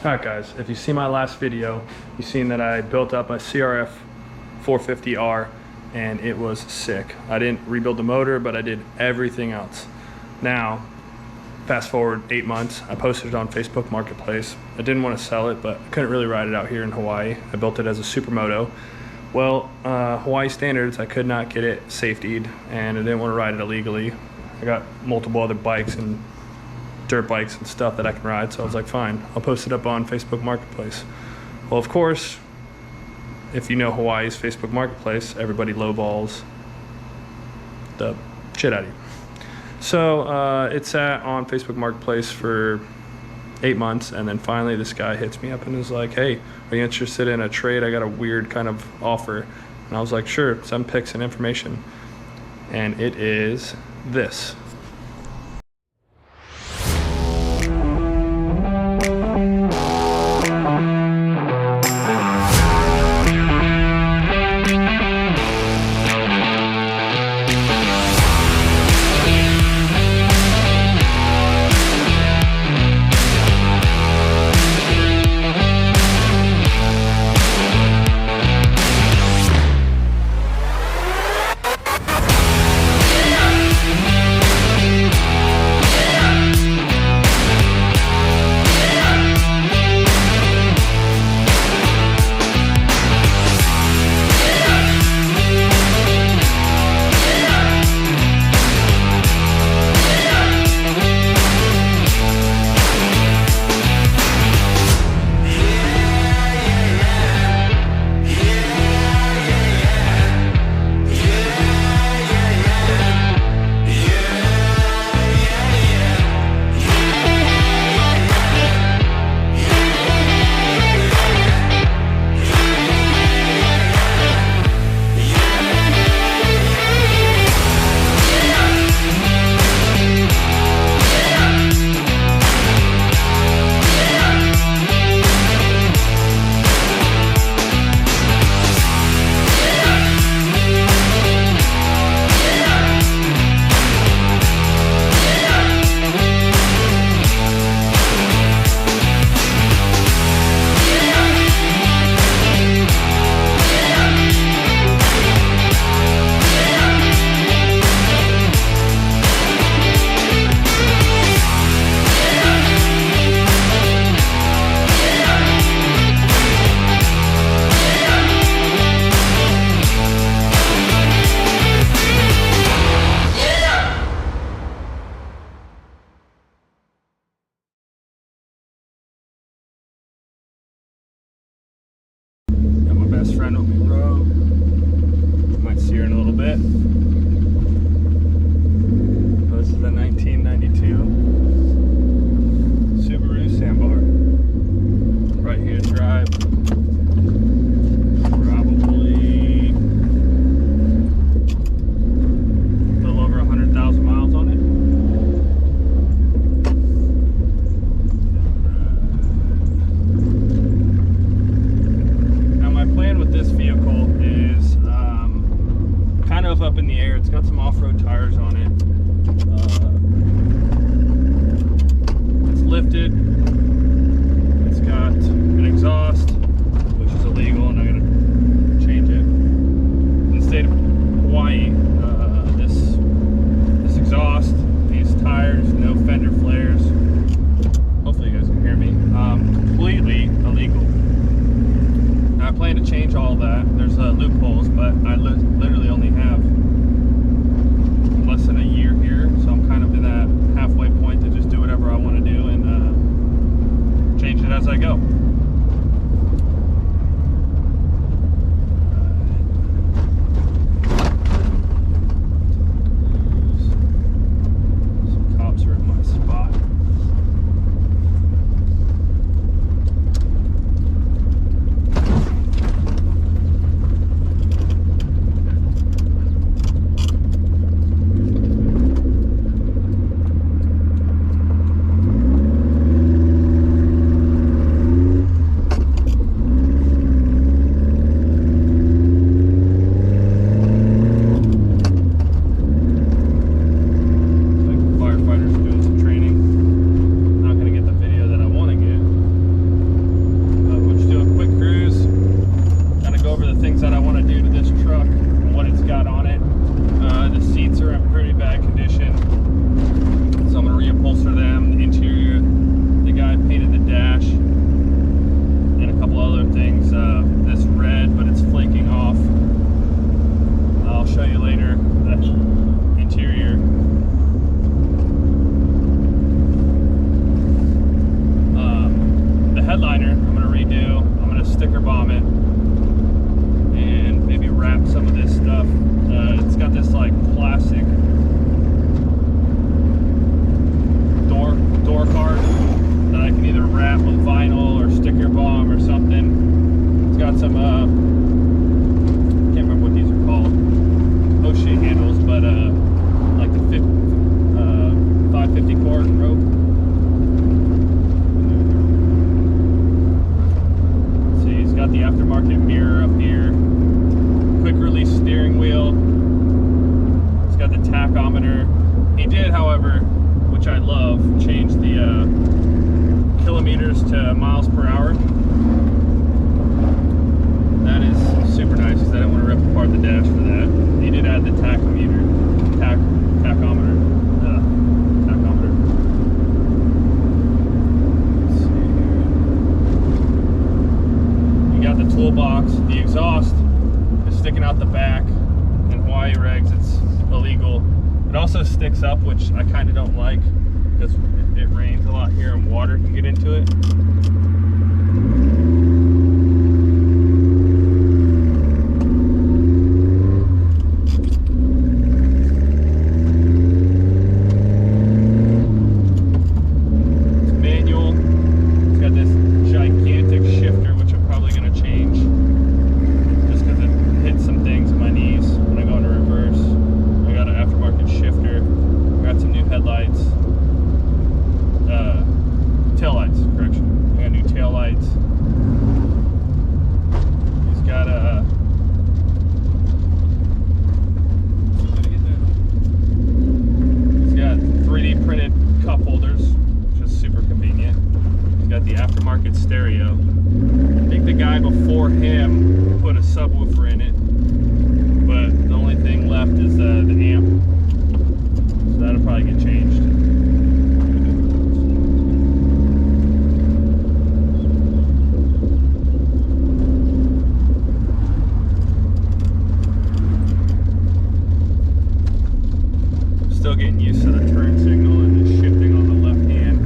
Alright guys, if you see my last video, you've seen that I built up a CRF 450R and it was sick. I didn't rebuild the motor, but I did everything else. Now, fast forward 8 months, I posted it on Facebook Marketplace. I didn't want to sell it, but I couldn't really ride it out here in Hawaii. I built it as a supermoto. Well, Hawaii standards, I could not get it safetied and I didn't want to ride it illegally. I got multiple other bikes and dirt bikes and stuff that I can ride, so I was like, fine, I'll post it up on Facebook Marketplace. Well, of course, if you know Hawaii's Facebook Marketplace, everybody lowballs the shit out of you. So it sat on Facebook Marketplace for 8 months, and then finally this guy hits me up and is like, hey, are you interested in a trade? I got a weird kind of offer. And I was like, sure, send pics and information. And it is this. Best friend with me, bro. You might see her in a little bit. Oh, this is a 1992 Subaru Sambar. Right here to drive. Probably a little over 100,000 miles on it. With this vehicle is kind of up in the air. It's got some off-road tires on it. It's lifted. It's got an exhaust, which is illegal, and I'm gonna change it. In the state of Hawaii, this exhaust, these tires, no fender flares. Hopefully you guys can hear me. Completely illegal. I plan to change all that. There's loopholes, but I literally only have less than a year here, so I'm kind of in that halfway point to just do whatever I want to do and change it as I go. Some cops are in my spot. headliner I'm gonna redo. I'm gonna sticker bomb it and maybe wrap some of this stuff. It's got this like plastic door card that I can either wrap with vinyl or sticker bomb or something. It's got some can't remember what these are called. Oh shit handles, but like the 550 cord rope. Let's see, it's got the aftermarket mirror up here. Quick release steering wheel. It's got the tachometer. He did, however, which I love, change the kilometers to miles per hour. That is super nice because I didn't want to rip apart the dash for that. He did add the tachometer. Tachometer. Let's see here. You got the toolbox. The exhaust is sticking out the back. In Hawaii regs, it's illegal. It also sticks up, which I kind of don't like because it rains a lot here and water can get into it. It's manual. It's got this gigantic shifter, which I'm probably going to change just because it hits some things in my knees when I go into reverse. I got an aftermarket shifter. Got some new headlights. Tail lights, correction. I got new tail lights. He's got a. He's got 3D printed cup holders, which is super convenient. He's got the aftermarket stereo. I think the guy before him put a subwoofer in it, but the only thing left is the amp. So that'll probably get changed. Still getting used to the turn signal and the shifting on the left hand.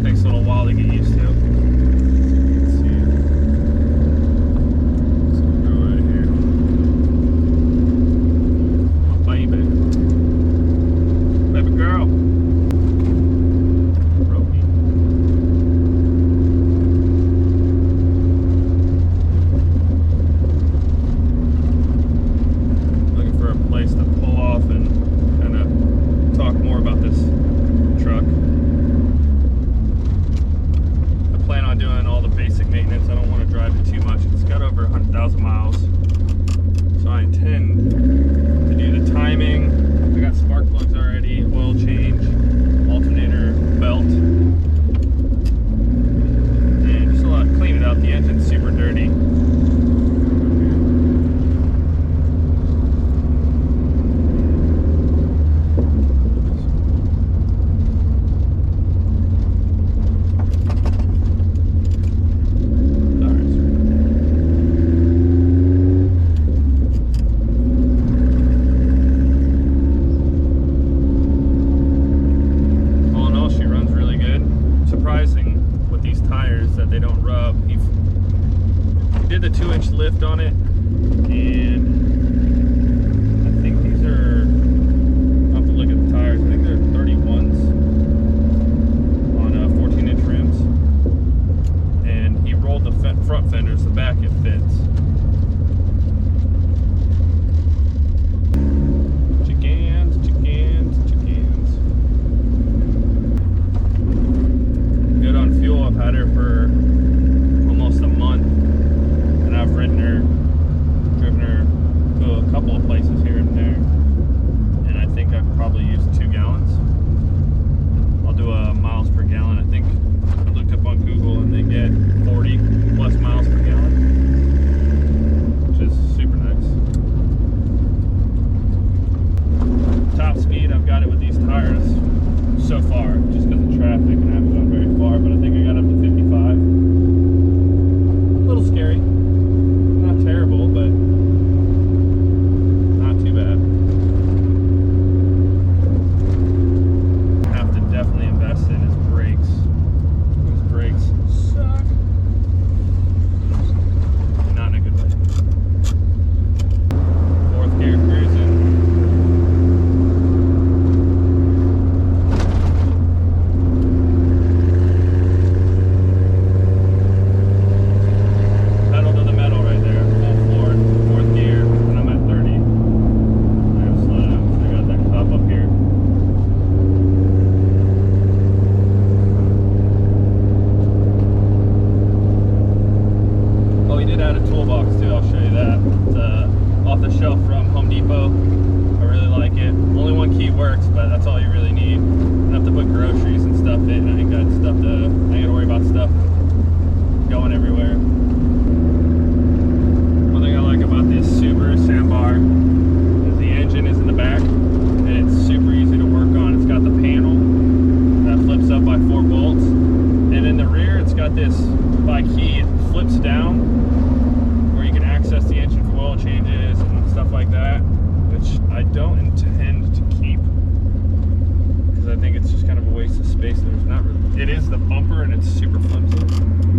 Takes a little while to get used to. Let's see. Let's go right here. Oh, baby. Baby girl. Brokey. Looking for a place to pull off and kind of talk more about this truck. I plan on doing all the basic maintenance. I don't want to drive it too much. It's got over 100,000 miles. So I intend to do the timing. I got spark plugs already, oil change, alternator, belt. And just a lot, clean it up. The engine's super dirty. With these tires that they don't rub. He did the 2-inch lift on it, and I think these are, I'll have to look at the tires, I think they're 31s on 14-inch rims, and he rolled the front fenders, the back it fits. I've had her for almost a month, and I've driven her got this by key, it flips down where you can access the engine for oil changes and stuff like that, which I don't intend to keep because I think it's just kind of a waste of space. There's not really, it is the bumper and it's super flimsy.